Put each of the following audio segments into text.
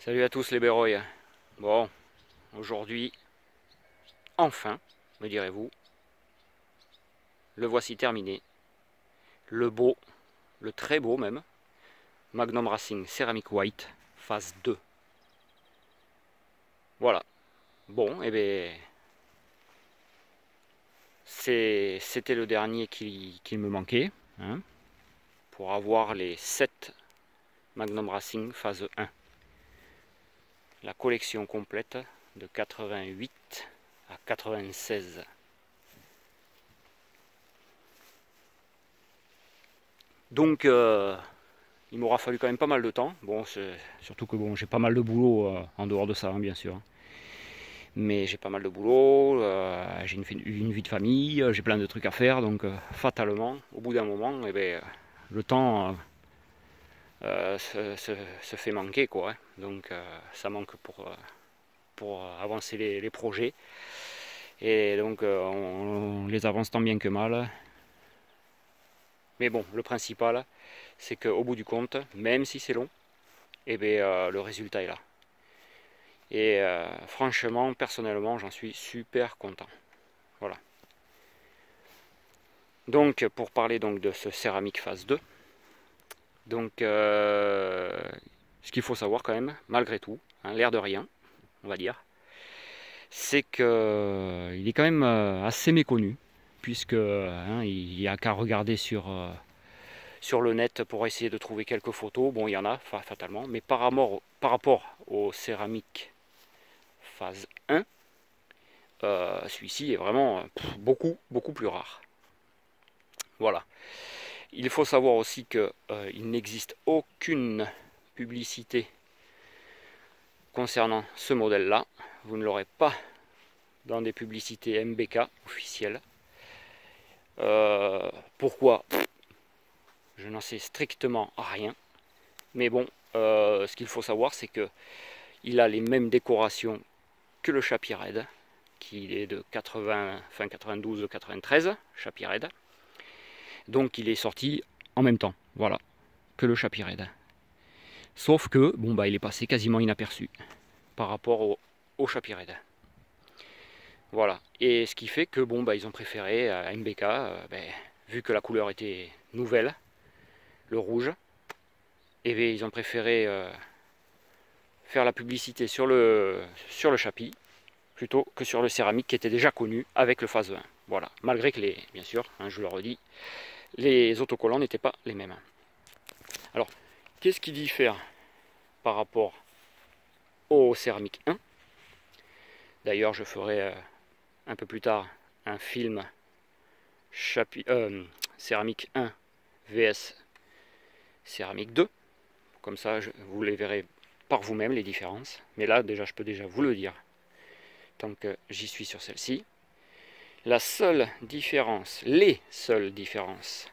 Salut à tous les Béroïs. Bon, aujourd'hui, enfin, me direz-vous, le voici terminé. Le beau, le très beau même, Magnum Racing Ceramic White, phase 2. Voilà. Bon, et bien, c'était le dernier qui me manquait, hein, pour avoir les 7 Magnum Racing phase 1. La collection complète de 88 à 96. Donc, il m'aura fallu quand même pas mal de temps. Bon, surtout que bon, j'ai pas mal de boulot en dehors de ça, hein, bien sûr. Mais j'ai pas mal de boulot, j'ai une vie de famille, j'ai plein de trucs à faire. Donc, fatalement, au bout d'un moment, eh ben, le temps se fait manquer, quoi. Hein. Donc, ça manque pour avancer les projets. Et donc, on les avance tant bien que mal. Mais bon, le principal, c'est qu'au bout du compte, même si c'est long, eh bien, le résultat est là. Et franchement, personnellement, j'en suis super content. Voilà. Donc, pour parler donc de ce céramique phase 2, donc, ce qu'il faut savoir quand même, malgré tout, hein, l'air de rien, on va dire, c'est qu'il est quand même assez méconnu, puisque hein, il n'y a qu'à regarder sur le net pour essayer de trouver quelques photos. Bon, il y en a, fatalement, mais par rapport au céramique phase 1, celui-ci est vraiment beaucoup plus rare. Voilà. Il faut savoir aussi qu'il n'existe aucune publicité concernant ce modèle-là. Vous ne l'aurez pas dans des publicités MBK officielles. Pourquoi? Je n'en sais strictement rien. Mais bon, ce qu'il faut savoir, c'est qu'il a les mêmes décorations que le Chappie Red, qui est de 92-93, Chappie Red. Donc il est sorti en même temps, voilà, que le Chappie Red. Sauf que, bon bah il est passé quasiment inaperçu par rapport au Chappie Red. Voilà, et ce qui fait que bon bah ils ont préféré à MBK, vu que la couleur était nouvelle, le rouge, et bien, ils ont préféré faire la publicité sur le Chappie plutôt que sur le céramique qui était déjà connu avec le phase 1. Voilà, malgré que bien sûr, hein, je le redis, les autocollants n'étaient pas les mêmes. Alors, qu'est-ce qui diffère par rapport au céramique 1? D'ailleurs, je ferai un peu plus tard un film céramique 1 vs céramique 2. Comme ça, vous les verrez par vous-même, les différences. Mais là, déjà, je peux déjà vous le dire, tant que j'y suis sur celle-ci. La seule différence, les seules différences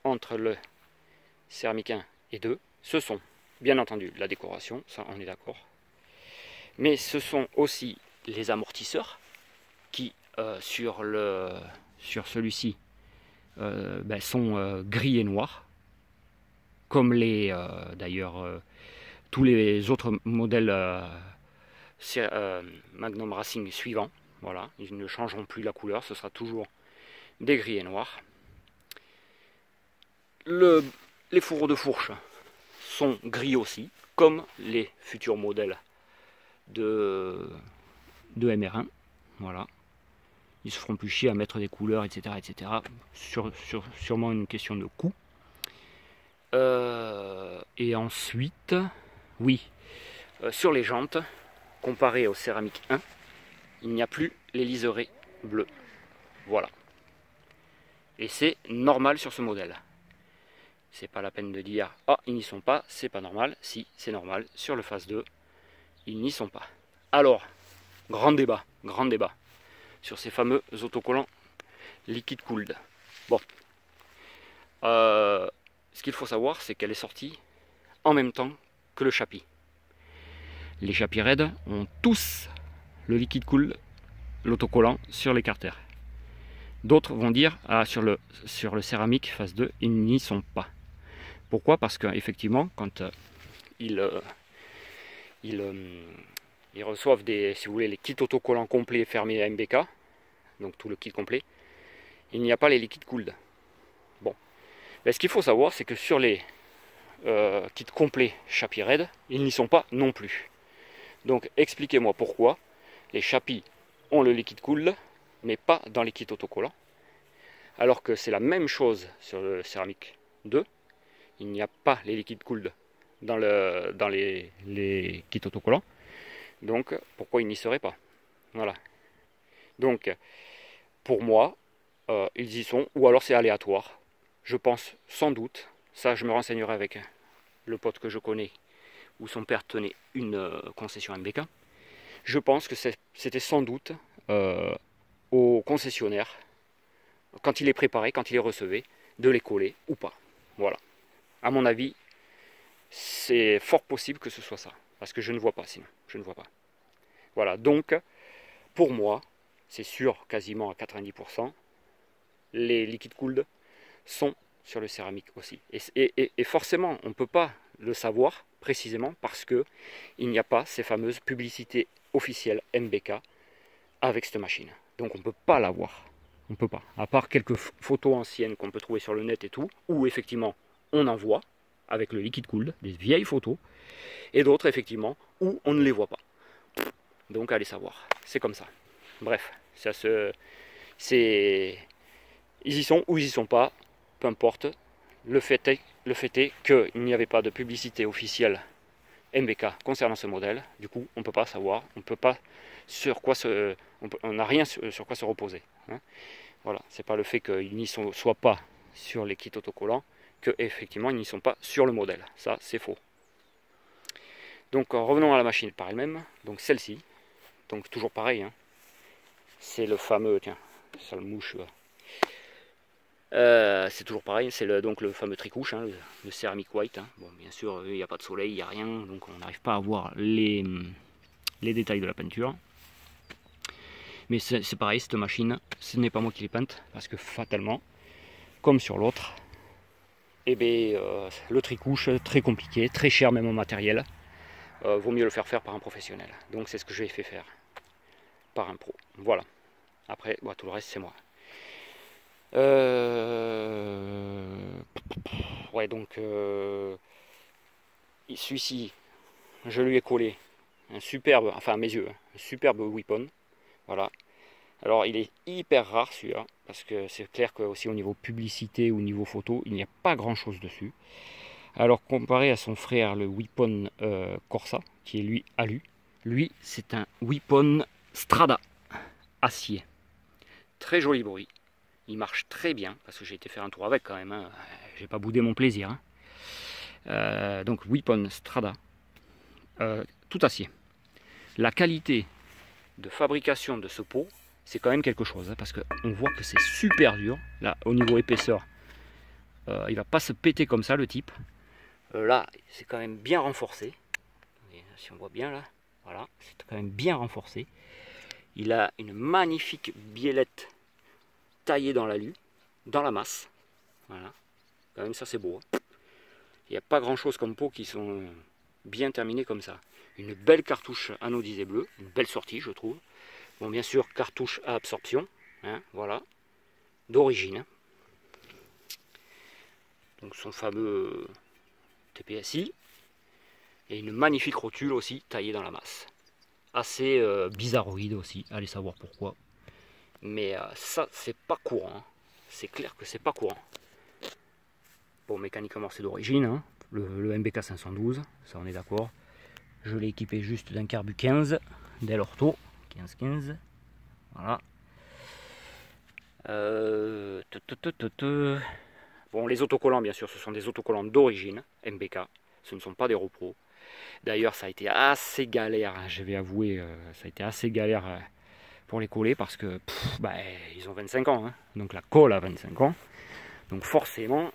entre le céramique 1 et 2, ce sont, bien entendu, la décoration, ça on est d'accord. Mais ce sont aussi les amortisseurs qui, sur celui-ci, sont gris et noirs, comme d'ailleurs tous les autres modèles Magnum Racing suivants. Voilà, ils ne changeront plus la couleur, ce sera toujours des gris et noirs. Les fourreaux de fourche sont gris aussi, comme les futurs modèles de MR1. Voilà. Ils se feront plus chier à mettre des couleurs, etc. etc. Sûrement une question de coût. Et ensuite, oui, sur les jantes, comparé au céramique 1, il n'y a plus les liserés bleus. Voilà. Et c'est normal sur ce modèle. C'est pas la peine de dire « Ah, ils n'y sont pas, c'est pas normal ». Si, c'est normal. Sur le phase 2, ils n'y sont pas. Alors, grand débat sur ces fameux autocollants liquid cooled. Bon. Ce qu'il faut savoir, c'est qu'elle est sortie en même temps que le Chappie. Les Chappie Red ont tous le liquid cooled, l'autocollant sur les carters. D'autres vont dire sur le céramique phase 2, ils n'y sont pas. Pourquoi? Parce qu'effectivement, quand ils ils reçoivent si vous voulez, les kits autocollants complets fermés à MBK, donc tout le kit complet. Il n'y a pas les liquides cooled. Bon, mais ce qu'il faut savoir, c'est que sur les kits complets Chappy Red, ils n'y sont pas non plus. Donc expliquez-moi pourquoi les Chappy ont le liquide cooled, mais pas dans les kits autocollants. Alors que c'est la même chose sur le Céramique 2, il n'y a pas les liquides cooled dans les kits autocollants. Donc pourquoi ils n'y seraient pas? Voilà. Donc pour moi, ils y sont, ou alors c'est aléatoire. Je pense sans doute, ça je me renseignerai avec le pote que je connais, où son père tenait une concession MBK. Je pense que c'était sans doute au concessionnaire, quand il les préparait, quand il les recevait, de les coller ou pas. Voilà. À mon avis, c'est fort possible que ce soit ça. Parce que je ne vois pas sinon. Je ne vois pas. Voilà. Donc, pour moi, c'est sûr quasiment à 90%, les liquides cooled sont sur le céramique aussi. Et forcément, on ne peut pas le savoir précisément parce que il n'y a pas ces fameuses publicités officielles MBK avec cette machine. Donc on ne peut pas l'avoir. On ne peut pas. À part quelques photos anciennes qu'on peut trouver sur le net et tout, où effectivement on en voit avec le liquide cooled, des vieilles photos, et d'autres effectivement où on ne les voit pas. Donc allez savoir. C'est comme ça. Bref, ils y sont ou ils y sont pas, peu importe. Le fait est qu'il n'y avait pas de publicité officielle MBK concernant ce modèle. Du coup, on ne peut pas savoir, on peut pas sur quoi on n'a rien sur quoi se reposer. Hein. Voilà, c'est pas le fait qu'ils n'y soient pas sur les kits autocollants que effectivement ils n'y sont pas sur le modèle. Ça, c'est faux. Donc revenons à la machine par elle-même. Donc celle-ci, donc toujours pareil. Hein. C'est le fameux, tiens, ça le mouche. C'est toujours pareil, c'est donc le fameux tricouche, hein, le Ceramic White. Hein. Bon, bien sûr, il n'y a pas de soleil, il n'y a rien, donc on n'arrive pas à voir les détails de la peinture. Mais c'est pareil, cette machine, ce n'est pas moi qui l'ai peinte, parce que fatalement, comme sur l'autre, eh bien, le tricouche, très compliqué, très cher même en matériel, vaut mieux le faire par un professionnel. Donc c'est ce que j'ai fait faire par un pro. Voilà. Après, bah, tout le reste, c'est moi. Ouais, donc celui-ci, je lui ai collé un superbe, enfin à mes yeux, un superbe weapon. Voilà. Alors il est hyper rare celui-là, parce que c'est clair que aussi au niveau publicité ou niveau photo, il n'y a pas grand chose dessus. Alors comparé à son frère, le weapon Corsa, qui est lui alu, lui c'est un weapon Strada, acier. Très joli bruit. Il marche très bien, parce que j'ai été faire un tour avec quand même, hein. J'ai pas boudé mon plaisir. Hein. Donc Weapon Strada, tout acier. La qualité de fabrication de ce pot, c'est quand même quelque chose, hein, parce qu'on voit que c'est super dur. Là, au niveau épaisseur, il va pas se péter comme ça le type. Là, c'est quand même bien renforcé. Et si on voit bien là, voilà, c'est quand même bien renforcé. Il a une magnifique biellette taillée dans l'alu, dans la masse. Voilà, quand même ça c'est beau. Hein. Il n'y a pas grand chose comme peau qui sont bien terminées comme ça. Une belle cartouche anodisée bleue, une belle sortie je trouve. Bon, bien sûr, cartouche à absorption, hein, voilà, d'origine. Donc son fameux TPSI. Et une magnifique rotule aussi taillée dans la masse. Assez bizarroïde aussi, allez savoir pourquoi. Mais ça, c'est pas courant. Hein. C'est clair que c'est pas courant. Bon, mécaniquement, c'est d'origine. Hein. Le MBK 512, ça on est d'accord. Je l'ai équipé juste d'un carbu 15, Del Orto, 15-15. Voilà. Bon, les autocollants, bien sûr, ce sont des autocollants d'origine, MBK. Ce ne sont pas des repros. D'ailleurs, ça a été assez galère, hein, je vais avouer, ça a été assez galère pour les coller parce que bah, ils ont 25 ans, hein, donc la colle a 25 ans. Donc forcément,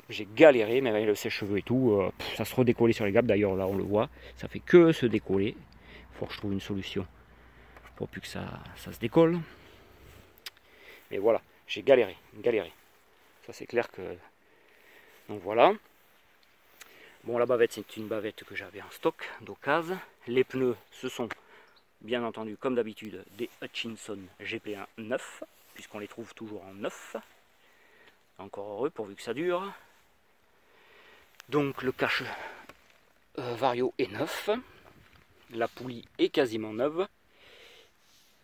j'ai galéré, mais avec le sèche-cheveux et tout, ça se redécollait sur les gaps. D'ailleurs, là, on le voit, ça fait que se décoller. Il faut que je trouve une solution pour plus que ça se décolle. Mais voilà, j'ai galéré. Ça, c'est clair que... Donc voilà. Bon, la bavette, c'est une bavette que j'avais en stock d'occasion. Les pneus, ce sont bien entendu, comme d'habitude, des Hutchinson GP1 neufs, puisqu'on les trouve toujours en neuf. Encore heureux, pourvu que ça dure. Donc le cache Vario est neuf. La poulie est quasiment neuve.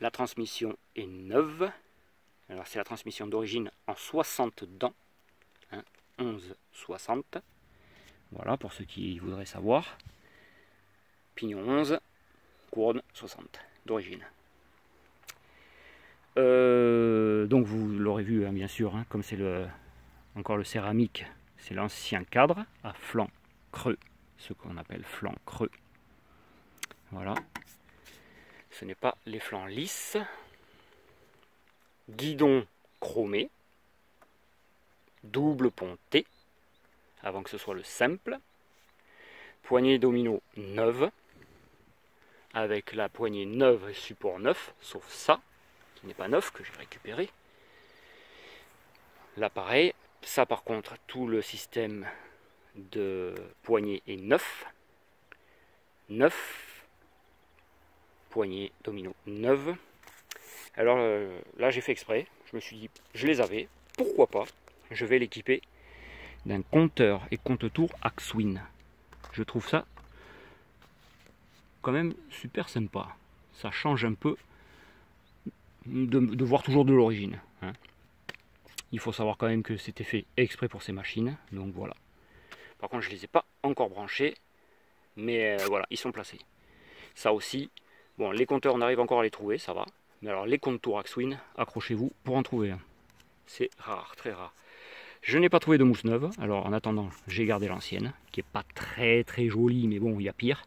La transmission est neuve. Alors c'est la transmission d'origine en 60 dents. Hein, 11,60. Voilà, pour ceux qui voudraient savoir. Pignon 11, couronne 60 d'origine. Donc vous l'aurez vu, hein, bien sûr, hein, comme c'est encore le céramique, c'est l'ancien cadre à flanc creux, ce qu'on appelle flanc creux. Voilà. Ce n'est pas les flancs lisses. Guidon chromé. Double ponté, avant que ce soit le simple. Poignée domino neuve, avec la poignée neuve et support neuf, sauf ça, qui n'est pas neuf, que j'ai récupéré. Là pareil, ça par contre, tout le système de poignée est neuf. Neuf, poignée domino neuve. Alors là j'ai fait exprès, je me suis dit, je les avais, pourquoi pas, je vais l'équiper d'un compteur et compte-tour Axwin. Je trouve ça quand même super sympa. Ça change un peu de voir toujours de l'origine. Hein. Il faut savoir quand même que c'était fait exprès pour ces machines. Donc voilà. Par contre, je ne les ai pas encore branchés. Mais voilà, ils sont placés. Ça aussi, bon, les compteurs, on arrive encore à les trouver, ça va. Mais alors, les compteurs Axwin, accrochez-vous pour en trouver un. C'est rare, très rare. Je n'ai pas trouvé de mousse neuve. Alors, en attendant, j'ai gardé l'ancienne, qui n'est pas très très jolie, mais bon, il y a pire.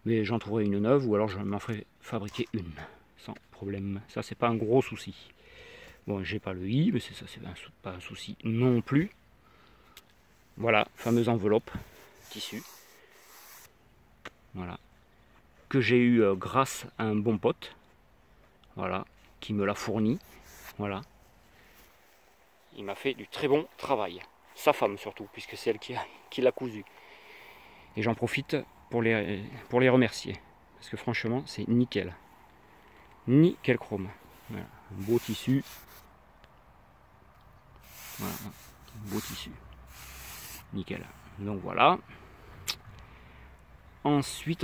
Mais j'en trouverai une neuve, ou alors je m'en ferai fabriquer une, sans problème. Ça, c'est pas un gros souci. Bon, j'ai pas le i, mais ça, c'est pas un souci non plus. Voilà, fameuse enveloppe, tissu. Voilà. Que j'ai eu grâce à un bon pote. Voilà, qui me l'a fourni. Voilà. Il m'a fait du très bon travail. Sa femme surtout, puisque c'est elle qui l'a cousu. Et j'en profite pour les remercier. Parce que franchement, c'est nickel. Nickel chrome. Voilà. Un beau tissu. Voilà. Un beau tissu. Nickel. Donc voilà. Ensuite.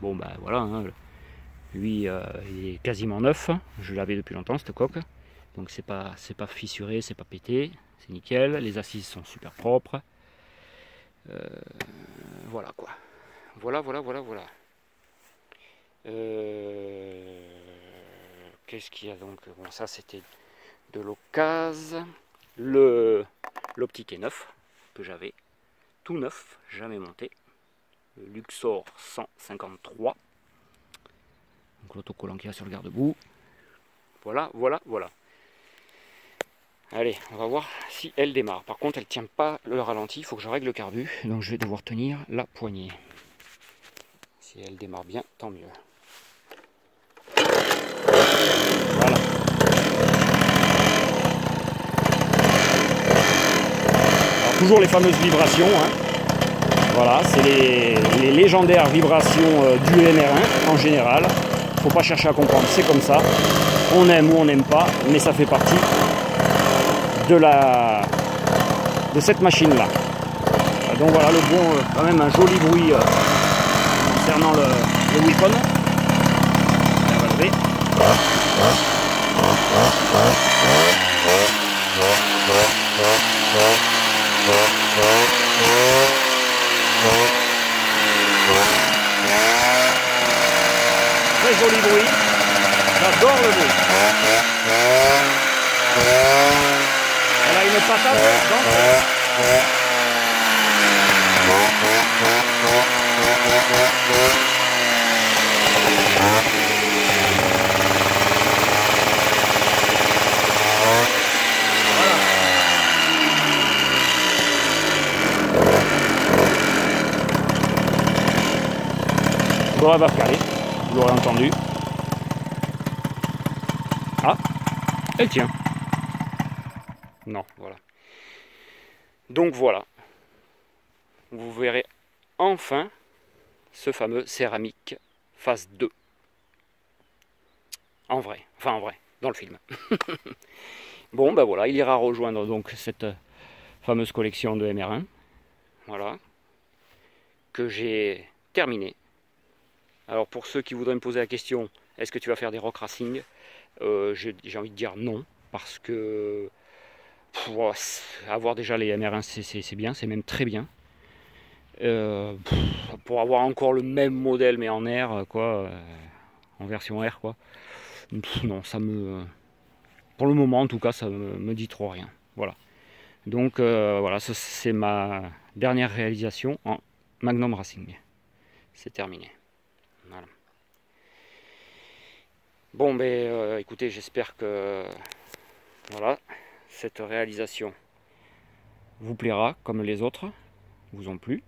Bon bah voilà. Hein, lui, il est quasiment neuf. Je l'avais depuis longtemps, cette coque. Donc c'est pas fissuré, c'est pas pété. C'est nickel. Les assises sont super propres. Voilà quoi. Voilà. Qu'est-ce qu'il y a donc? Bon, ça c'était de l'occasion. L'optique est neuf, que j'avais. Tout neuf, jamais monté. Le Luxor 153. Donc l'autocollant qu'il y a sur le garde-boue. Voilà. Allez, on va voir si elle démarre. Par contre, elle ne tient pas le ralenti, il faut que je règle le carbu. Donc je vais devoir tenir la poignée. Si elle démarre bien, tant mieux. Voilà. Alors, toujours les fameuses vibrations. Hein. Voilà, c'est les légendaires vibrations du MR1 en général. Il ne faut pas chercher à comprendre, c'est comme ça. On aime ou on n'aime pas, mais ça fait partie de cette machine là. Donc voilà le bon, quand même un joli bruit concernant le Weapon. On va lever. Très joli bruit. J'adore le bruit. Elle a une patate d'entrée. Voilà. Va caler, vous l'aurez entendu. Ah, elle tient. Non, voilà. Donc voilà. vous verrez enfin ce fameux céramique phase 2. En vrai, enfin en vrai, dans le film. Bon, ben voilà, il ira rejoindre donc cette fameuse collection de MR1. Voilà, que j'ai terminée. Alors pour ceux qui voudraient me poser la question, est-ce que tu vas faire des rock racing, j'ai envie de dire non, parce que avoir déjà les MR1 c'est bien, c'est même très bien. Pour avoir encore le même modèle mais en R, quoi, en version R, quoi. Non, ça me, pour le moment en tout cas, ça me dit trop rien. Voilà. Donc voilà, c'est ma dernière réalisation en Magnum Racing. C'est terminé. Voilà. Bon, ben écoutez, j'espère que voilà, cette réalisation vous plaira comme les autres vous ont plu.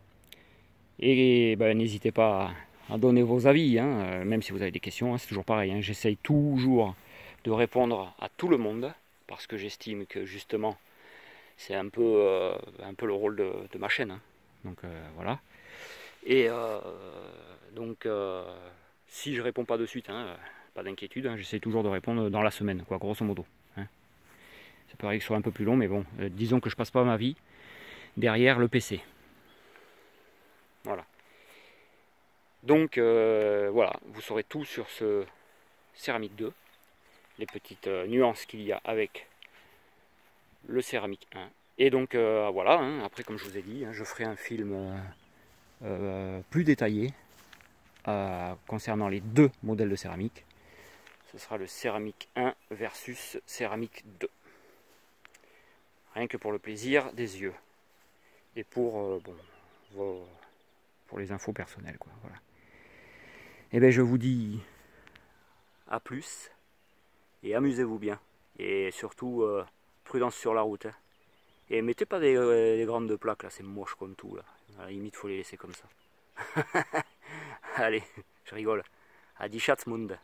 Et ben, n'hésitez pas à donner vos avis, hein, même si vous avez des questions, hein, c'est toujours pareil. Hein, j'essaye toujours de répondre à tout le monde parce que j'estime que justement c'est un peu le rôle de ma chaîne. Hein. Donc voilà. Et donc si je réponds pas de suite, hein, pas d'inquiétude, hein, j'essaie toujours de répondre dans la semaine, quoi, grosso modo. Hein. Ça peut arriver que ce soit un peu plus long, mais bon, disons que je passe pas ma vie derrière le PC. Voilà. Donc voilà, vous saurez tout sur ce céramique 2, les petites nuances qu'il y a avec le céramique 1. Et donc voilà, hein, après comme je vous ai dit, hein, je ferai un film plus détaillé concernant les deux modèles de céramique. Ce sera le céramique 1 versus céramique 2. Rien que pour le plaisir des yeux. Et pour, pour les infos personnelles, quoi. Voilà. Et bien je vous dis à plus. Et amusez-vous bien. Et surtout, prudence sur la route. Hein. Et mettez pas des grandes plaques, là, c'est moche comme tout. Là. À la limite, faut les laisser comme ça. Allez, je rigole. Adi Schatzmund.